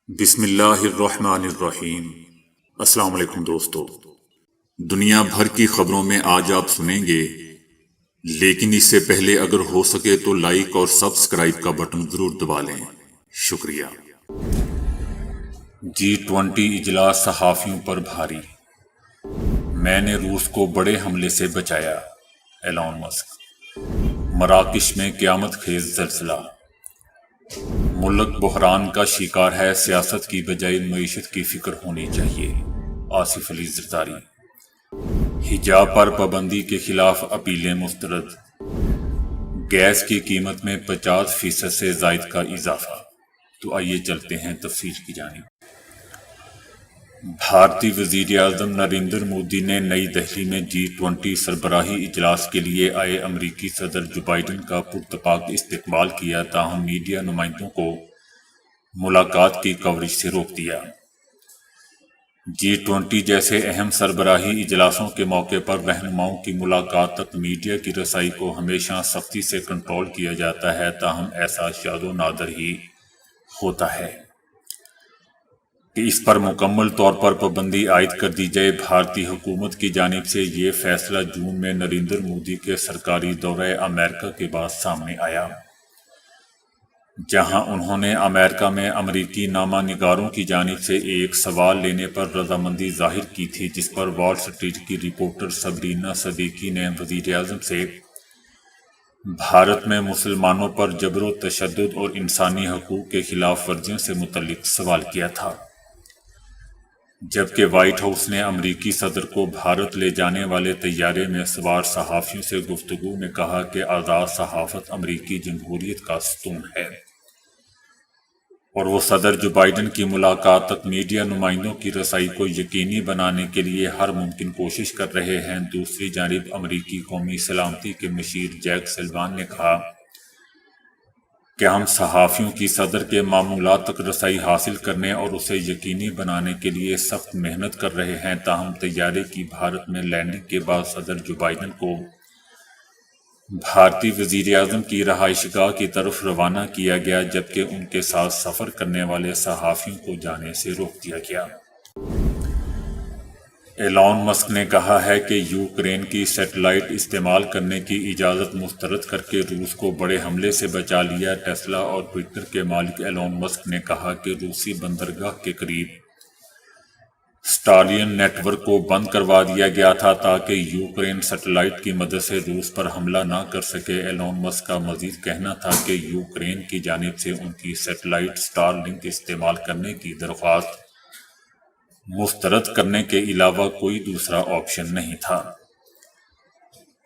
بسم اللہ الرحمن الرحیم۔ السلام علیکم دوستو، دنیا بھر کی خبروں میں آج آپ سنیں گے، لیکن اس سے پہلے اگر ہو سکے تو لائک اور سبسکرائب کا بٹن ضرور دبا لیں۔ شکریہ۔ G20 اجلاس صحافیوں پر بھاری، میں نے روس کو بڑے حملے سے بچایا، ایلون مسک۔ مراکش میں قیامت خیز زلزلہ، ملک بحران کا شکار ہے، سیاست کی بجائے معیشت کی فکر ہونی چاہیے، آصف علی زرداری۔ حجاب پر پابندی کے خلاف اپیلیں مسترد، گیس کی قیمت میں 50% سے زائد کا اضافہ۔ تو آئیے چلتے ہیں تفصیل کی جانب۔ بھارتی وزیر اعظم نریندر مودی نے نئی دہلی میں G20 سربراہی اجلاس کے لیے آئے امریکی صدر جو بائیڈن کا پرتپاک استقبال کیا، تاہم میڈیا نمائندوں کو ملاقات کی کوریج سے روک دیا۔ G20 جیسے اہم سربراہی اجلاسوں کے موقع پر رہنماؤں کی ملاقات تک میڈیا کی رسائی کو ہمیشہ سختی سے کنٹرول کیا جاتا ہے، تاہم ایسا شاذ و نادر ہی ہوتا ہے کہ اس پر مکمل طور پر پابندی عائد کر دی جائے۔ بھارتی حکومت کی جانب سے یہ فیصلہ جون میں نریندر مودی کے سرکاری دورہ امریکہ کے بعد سامنے آیا، جہاں انہوں نے امریکہ میں امریکی نامہ نگاروں کی جانب سے ایک سوال لینے پر رضامندی ظاہر کی تھی، جس پر وال اسٹریٹ کی رپورٹر سبرینا صدیقی نے وزیر اعظم سے بھارت میں مسلمانوں پر جبر و تشدد اور انسانی حقوق کے خلاف ورزیوں سے متعلق سوال کیا تھا، جبکہ وائٹ ہاؤس نے امریکی صدر کو بھارت لے جانے والے طیارے میں سوار صحافیوں سے گفتگو میں کہا کہ آزاد صحافت امریکی جمہوریت کا ستون ہے، اور وہ صدر جو بائیڈن کی ملاقات تک میڈیا نمائندوں کی رسائی کو یقینی بنانے کے لیے ہر ممکن کوشش کر رہے ہیں۔ دوسری جانب امریکی قومی سلامتی کے مشیر جیک سلوان نے کہا کہ ہم صحافیوں کی صدر کے معمولات تک رسائی حاصل کرنے اور اسے یقینی بنانے کے لیے سخت محنت کر رہے ہیں، تاہم طیارے کی بھارت میں لینڈنگ کے بعد صدر جو بائیڈن کو بھارتی وزیر اعظم کی رہائش گاہ کی طرف روانہ کیا گیا، جبکہ ان کے ساتھ سفر کرنے والے صحافیوں کو جانے سے روک دیا گیا۔ ایلون مسک نے کہا ہے کہ یوکرین کی سیٹلائٹ استعمال کرنے کی اجازت مسترد کر کے روس کو بڑے حملے سے بچا لیا۔ ٹیسلا اور ٹوئٹر کے مالک ایلون مسک نے کہا کہ روسی بندرگاہ کے قریب اسٹارلین نیٹ ورک کو بند کروا دیا گیا تھا تاکہ یوکرین سیٹلائٹ کی مدد سے روس پر حملہ نہ کر سکے۔ ایلون مسک کا مزید کہنا تھا کہ یوکرین کی جانب سے ان کی سیٹلائٹ اسٹار لنک استعمال کرنے کی درخواست مسترد کرنے کے علاوہ کوئی دوسرا آپشن نہیں تھا،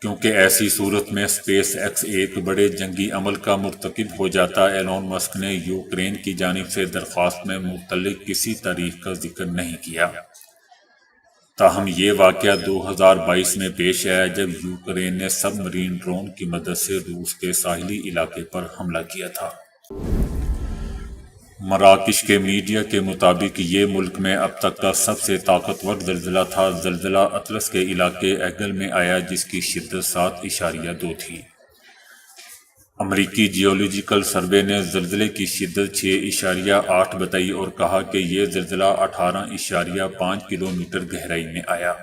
کیونکہ ایسی صورت میں اسپیس ایکس ایک بڑے جنگی عمل کا مرتکب ہو جاتا۔ ایلون مسک نے یوکرین کی جانب سے درخواست میں متعلق کسی تاریخ کا ذکر نہیں کیا، تاہم یہ واقعہ 2022 میں پیش آیا جب یوکرین نے سب مرین ڈرون کی مدد سے روس کے ساحلی علاقے پر حملہ کیا تھا۔ مراکش کے میڈیا کے مطابق یہ ملک میں اب تک کا سب سے طاقتور زلزلہ تھا۔ زلزلہ اطلس کے علاقے ایگل میں آیا، جس کی شدت 7.2 تھی۔ امریکی جیولوجیکل سروے نے زلزلے کی شدت 6.8 بتائی اور کہا کہ یہ زلزلہ 18.5 کلومیٹر گہرائی میں آیا۔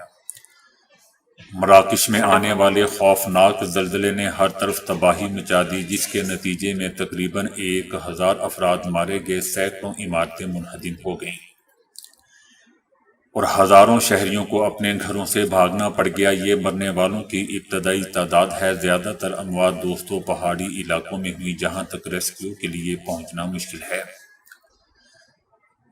مراکش میں آنے والے خوفناک زلزلے نے ہر طرف تباہی مچا دی، جس کے نتیجے میں تقریباً 1000 افراد مارے گئے، سینکڑوں عمارتیں منہدم ہو گئیں اور ہزاروں شہریوں کو اپنے گھروں سے بھاگنا پڑ گیا۔ یہ مرنے والوں کی ابتدائی تعداد ہے۔ زیادہ تر اموات دوستوں پہاڑی علاقوں میں ہوئی، جہاں تک ریسکیو کے لیے پہنچنا مشکل ہے۔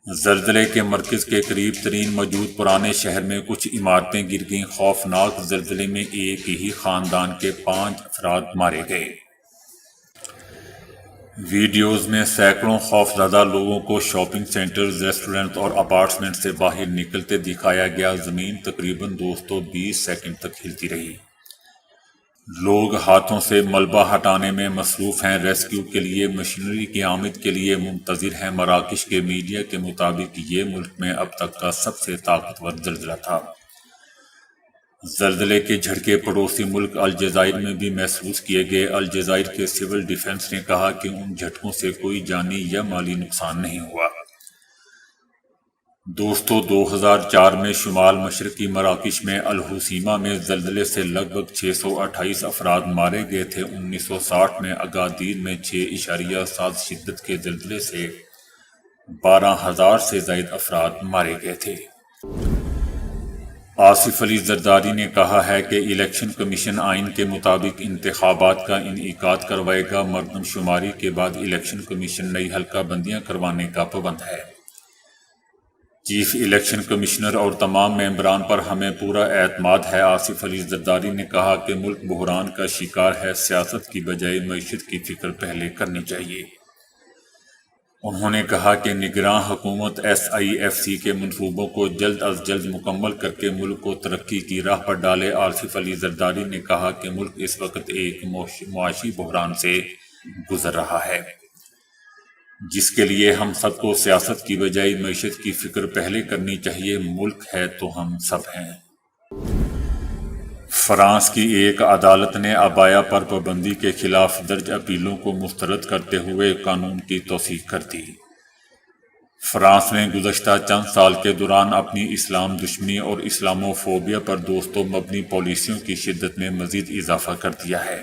زلزلے کے مرکز کے قریب ترین موجود پرانے شہر میں کچھ عمارتیں گر گئیں۔ خوفناک زلزلے میں ایک ہی خاندان کے 5 افراد مارے گئے۔ ویڈیوز میں سینکڑوں خوفزدہ لوگوں کو شاپنگ سینٹرز، ریسٹورنٹ اور اپارٹمنٹ سے باہر نکلتے دکھایا گیا۔ زمین تقریباً 20 سیکنڈ تک ہلتی رہی۔ لوگ ہاتھوں سے ملبہ ہٹانے میں مصروف ہیں، ریسکیو کے لیے مشینری کی آمد کے لیے منتظر ہیں۔ مراکش کے میڈیا کے مطابق یہ ملک میں اب تک کا سب سے طاقتور زلزلہ تھا۔ زلزلے کے جھٹکے پڑوسی ملک الجزائر میں بھی محسوس کیے گئے۔ الجزائر کے سول ڈیفنس نے کہا کہ ان جھٹکوں سے کوئی جانی یا مالی نقصان نہیں ہوا۔ دوستو 2004 میں شمال مشرقی مراکش میں الحوثیمہ میں زلزلے سے لگ بھگ 628 افراد مارے گئے تھے۔ 1960 میں اگادیر میں 6.7 شدت کے زلزلے سے 12,000 سے زائد افراد مارے گئے تھے۔ آصف علی زرداری نے کہا ہے کہ الیکشن کمیشن آئین کے مطابق انتخابات کا انعقاد کروائے گا۔ مردم شماری کے بعد الیکشن کمیشن نئی حلقہ بندیاں کروانے کا پابند ہے۔ چیف الیکشن کمشنر اور تمام ممبران پر ہمیں پورا اعتماد ہے۔ آصف علی زرداری نے کہا کہ ملک بحران کا شکار ہے، سیاست کی بجائے معیشت کی فکر پہلے کرنی چاہیے۔ انہوں نے کہا کہ نگراں حکومت SIFC کے منصوبوں کو جلد از جلد مکمل کر کے ملک کو ترقی کی راہ پر ڈالے۔ آصف علی زرداری نے کہا کہ ملک اس وقت ایک معاشی بحران سے گزر رہا ہے، جس کے لیے ہم سب کو سیاست کی بجائے معیشت کی فکر پہلے کرنی چاہیے۔ ملک ہے تو ہم سب ہیں۔ فرانس کی ایک عدالت نے عبایا پر پابندی کے خلاف درج اپیلوں کو مسترد کرتے ہوئے قانون کی توثیق کر دی۔ فرانس نے گزشتہ چند سال کے دوران اپنی اسلام دشمنی اور اسلاموفوبیا پر دوستوں مبنی پالیسیوں کی شدت میں مزید اضافہ کر دیا ہے،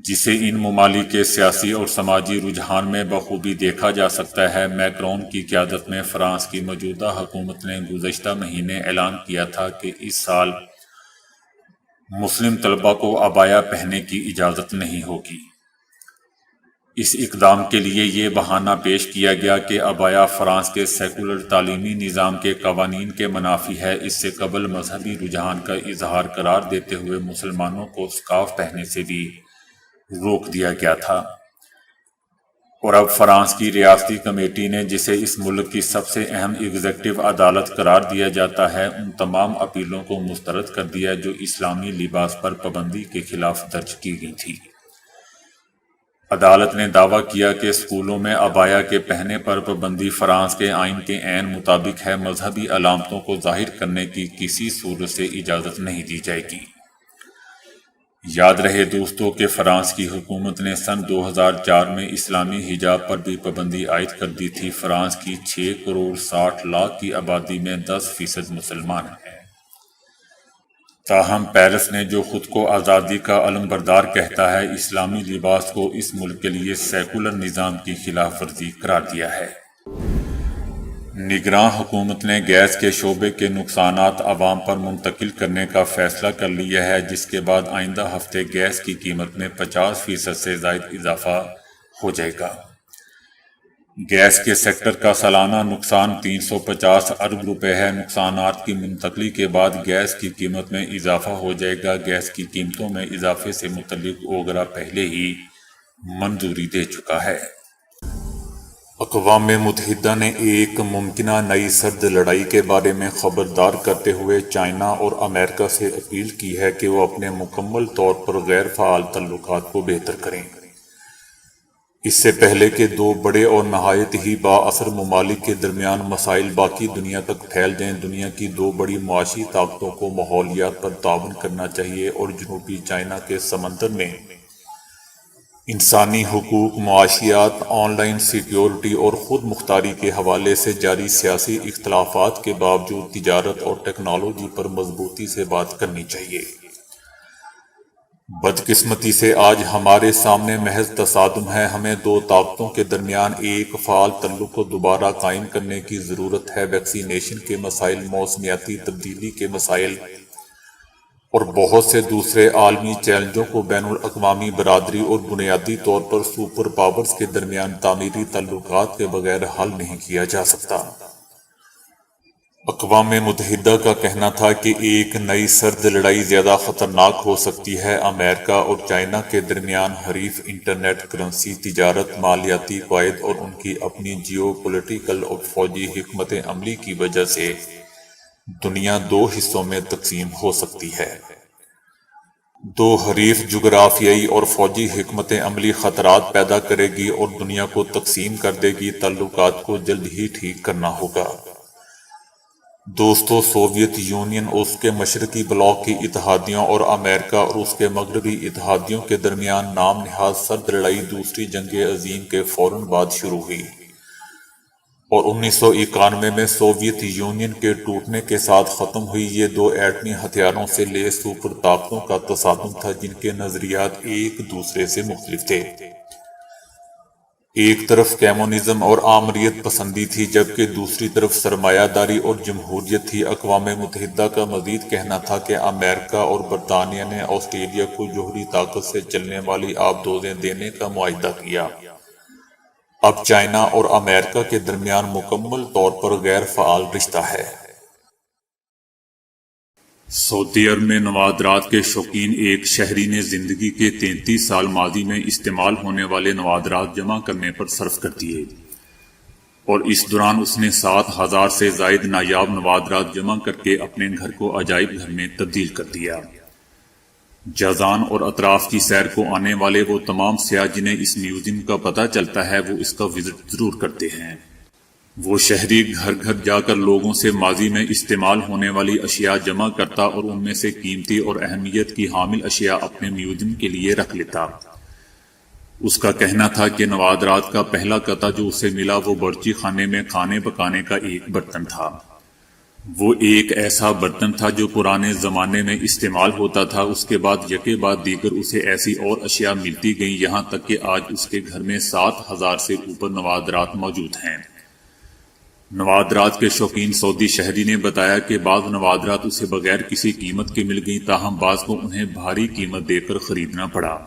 جسے ان ممالک کے سیاسی اور سماجی رجحان میں بخوبی دیکھا جا سکتا ہے۔ میکرون کی قیادت میں فرانس کی موجودہ حکومت نے گزشتہ مہینے اعلان کیا تھا کہ اس سال مسلم طلبہ کو عبایا پہننے کی اجازت نہیں ہوگی۔ اس اقدام کے لیے یہ بہانہ پیش کیا گیا کہ عبایا فرانس کے سیکولر تعلیمی نظام کے قوانین کے منافی ہے۔ اس سے قبل مذہبی رجحان کا اظہار قرار دیتے ہوئے مسلمانوں کو سکارف پہننے سے بھی روک دیا گیا تھا، اور اب فرانس کی ریاستی کمیٹی نے، جسے اس ملک کی سب سے اہم ایگزیکٹو عدالت قرار دیا جاتا ہے، ان تمام اپیلوں کو مسترد کر دیا جو اسلامی لباس پر پابندی کے خلاف درج کی گئی تھی۔ عدالت نے دعویٰ کیا کہ اسکولوں میں عبایا کے پہننے پر پابندی فرانس کے آئین کے عین مطابق ہے۔ مذہبی علامتوں کو ظاہر کرنے کی کسی صورت سے اجازت نہیں دی جائے گی۔ یاد رہے دوستو کہ فرانس کی حکومت نے سن 2004 میں اسلامی حجاب پر بھی پابندی عائد کر دی تھی۔ فرانس کی 6.60 کروڑ کی آبادی میں 10% مسلمان ہیں۔ تاہم پیرس نے، جو خود کو آزادی کا علم بردار کہتا ہے، اسلامی لباس کو اس ملک کے لیے سیکولر نظام کی خلاف ورزی قرار دیا ہے۔ نگراں حکومت نے گیس کے شعبے کے نقصانات عوام پر منتقل کرنے کا فیصلہ کر لیا ہے، جس کے بعد آئندہ ہفتے گیس کی قیمت میں 50% سے زائد اضافہ ہو جائے گا۔ گیس کے سیکٹر کا سالانہ نقصان 350 ارب روپے ہے۔ نقصانات کی منتقلی کے بعد گیس کی قیمت میں اضافہ ہو جائے گا۔ گیس کی قیمتوں میں اضافے سے متعلق اوگرا پہلے ہی منظوری دے چکا ہے۔ اقوام متحدہ نے ایک ممکنہ نئی سرد لڑائی کے بارے میں خبردار کرتے ہوئے چائنا اور امریکہ سے اپیل کی ہے کہ وہ اپنے مکمل طور پر غیر فعال تعلقات کو بہتر کریں۔ اس سے پہلے کہ دو بڑے اور نہایت ہی با اثر ممالک کے درمیان مسائل باقی دنیا تک پھیل جائیں، دنیا کی دو بڑی معاشی طاقتوں کو ماحولیات پر تعاون کرنا چاہیے اور جنوبی چائنا کے سمندر میں انسانی حقوق، معاشیات، آن لائن سیکیورٹی اور خود مختاری کے حوالے سے جاری سیاسی اختلافات کے باوجود تجارت اور ٹیکنالوجی پر مضبوطی سے بات کرنی چاہیے۔ بدقسمتی سے آج ہمارے سامنے محض تصادم ہے۔ ہمیں دو طاقتوں کے درمیان ایک فعال تعلق کو دوبارہ قائم کرنے کی ضرورت ہے۔ ویکسینیشن کے مسائل، موسمیاتی تبدیلی کے مسائل اور بہت سے دوسرے عالمی چیلنجوں کو بین الاقوامی برادری اور بنیادی طور پر سپر پاورز کے درمیان تعمیری تعلقات کے بغیر حل نہیں کیا جا سکتا۔ اقوام متحدہ کا کہنا تھا کہ ایک نئی سرد لڑائی زیادہ خطرناک ہو سکتی ہے۔ امریکہ اور چائنا کے درمیان حریف انٹرنیٹ، کرنسی، تجارت، مالیاتی قواعد اور ان کی اپنی جیو پولیٹیکل اور فوجی حکمت عملی کی وجہ سے دنیا دو حصوں میں تقسیم ہو سکتی ہے۔ دو حریف جغرافیائی اور فوجی حکمت عملی خطرات پیدا کرے گی اور دنیا کو تقسیم کر دے گی۔ تعلقات کو جلد ہی ٹھیک کرنا ہوگا۔ دوستو، سوویت یونین اور اس کے مشرقی بلاک کی اتحادیوں اور امریکہ اور اس کے مغربی اتحادیوں کے درمیان نام نہاد سرد لڑائی دوسری جنگ عظیم کے فوراً بعد شروع ہوئی اور 1991 میں سوویت یونین کے ٹوٹنے کے ساتھ ختم ہوئی یہ دو ایٹمی ہتھیاروں سے لیس سپر طاقتوں کا تصادم تھا جن کے نظریات ایک دوسرے سے مختلف تھے۔ ایک طرف کمیونزم اور آمریت پسندی تھی جبکہ دوسری طرف سرمایہ داری اور جمہوریت تھی۔ اقوام متحدہ کا مزید کہنا تھا کہ امریکہ اور برطانیہ نے آسٹریلیا کو جوہری طاقت سے چلنے والی آبدوزیں دینے کا معاہدہ کیا۔ اب چائنا اور امریکہ کے درمیان مکمل طور پر غیر فعال رشتہ ہے۔ سعودی عرب میں نوادرات کے شوقین ایک شہری نے زندگی کے 33 سال ماضی میں استعمال ہونے والے نوادرات جمع کرنے پر صرف کر دیے، اور اس دوران اس نے 7,000 سے زائد نایاب نوادرات جمع کر کے اپنے گھر کو عجائب گھر میں تبدیل کر دیا۔ جازان اور اطراف کی سیر کو آنے والے وہ تمام سیاح جنہیں اس میوزیم کا پتہ چلتا ہے وہ اس کا وزٹ ضرور کرتے ہیں۔ وہ شہری گھر گھر جا کر لوگوں سے ماضی میں استعمال ہونے والی اشیاء جمع کرتا اور ان میں سے قیمتی اور اہمیت کی حامل اشیاء اپنے میوزیم کے لیے رکھ لیتا۔ اس کا کہنا تھا کہ نوادرات کا پہلا قطعہ جو اسے ملا وہ برچی خانے میں کھانے پکانے کا ایک برتن تھا۔ وہ ایک ایسا برتن تھا جو پرانے زمانے میں استعمال ہوتا تھا۔ اس کے بعد یکے بعد دیگر اسے ایسی اور اشیاء ملتی گئیں یہاں تک کہ آج اس کے گھر میں 7,000 سے اوپر نوادرات موجود ہیں۔ نوادرات کے شوقین سعودی شہری نے بتایا کہ بعض نوادرات اسے بغیر کسی قیمت کے مل گئیں، تاہم بعض کو انہیں بھاری قیمت دے کر خریدنا پڑا۔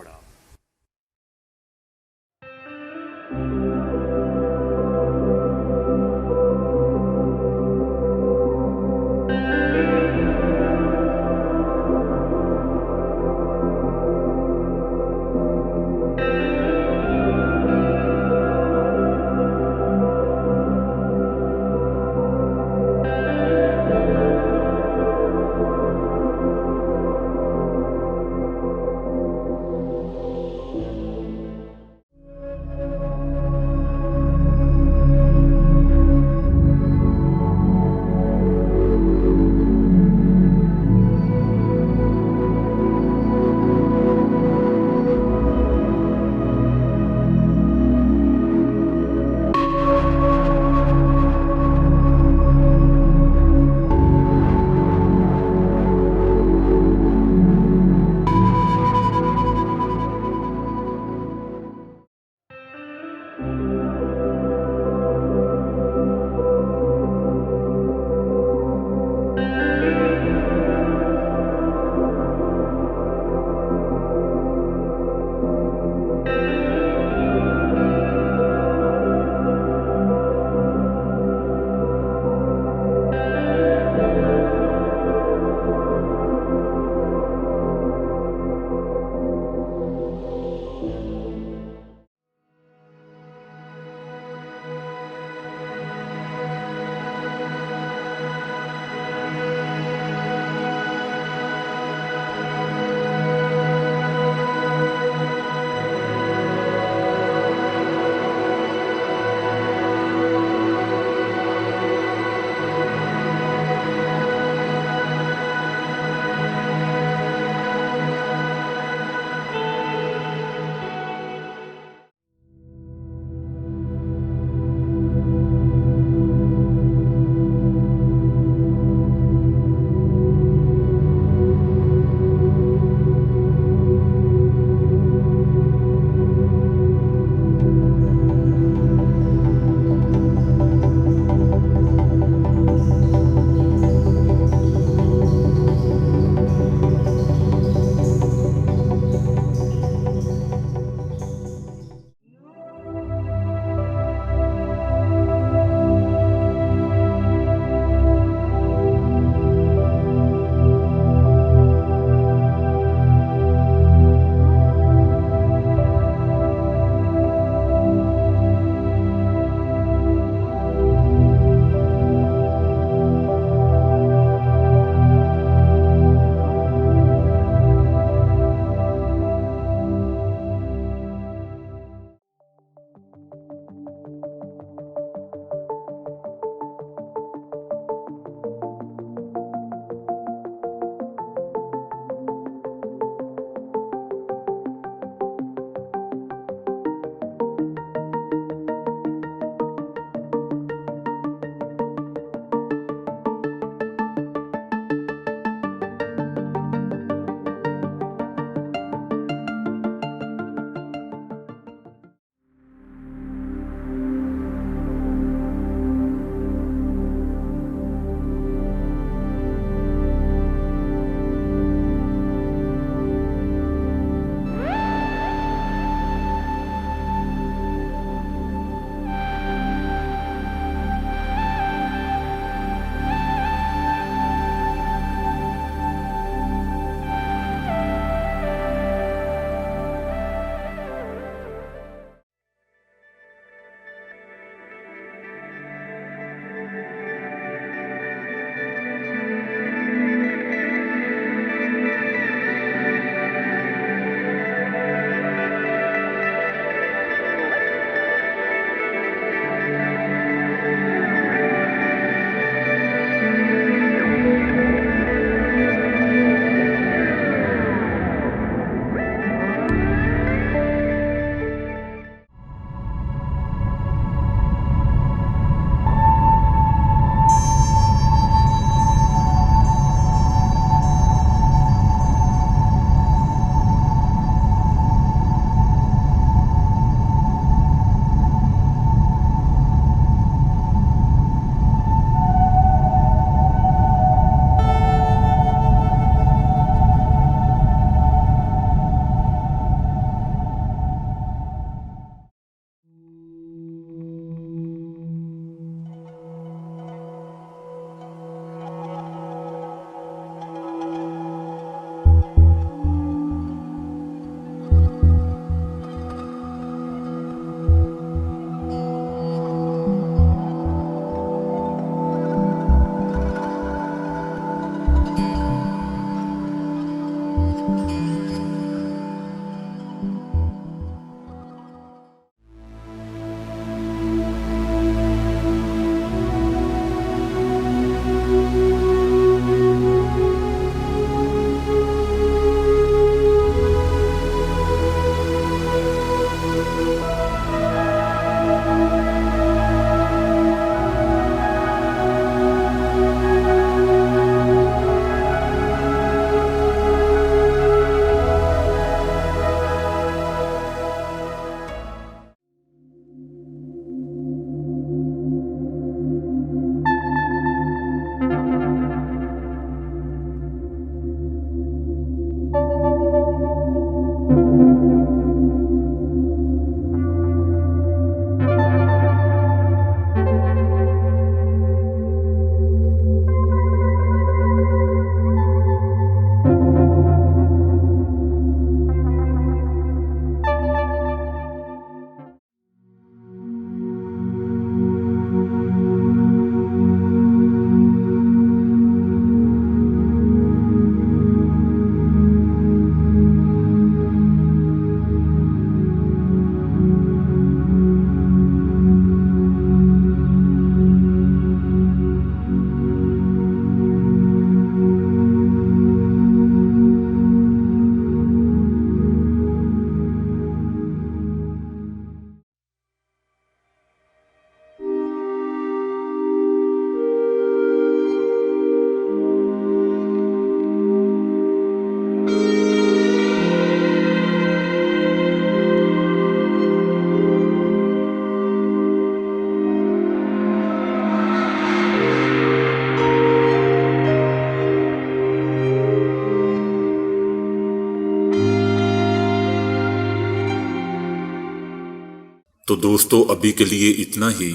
تو دوستو ابھی کے لیے اتنا ہی۔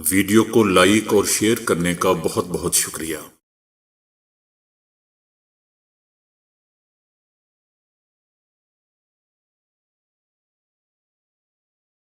ویڈیو کو لائک اور شیئر کرنے کا بہت بہت شکریہ۔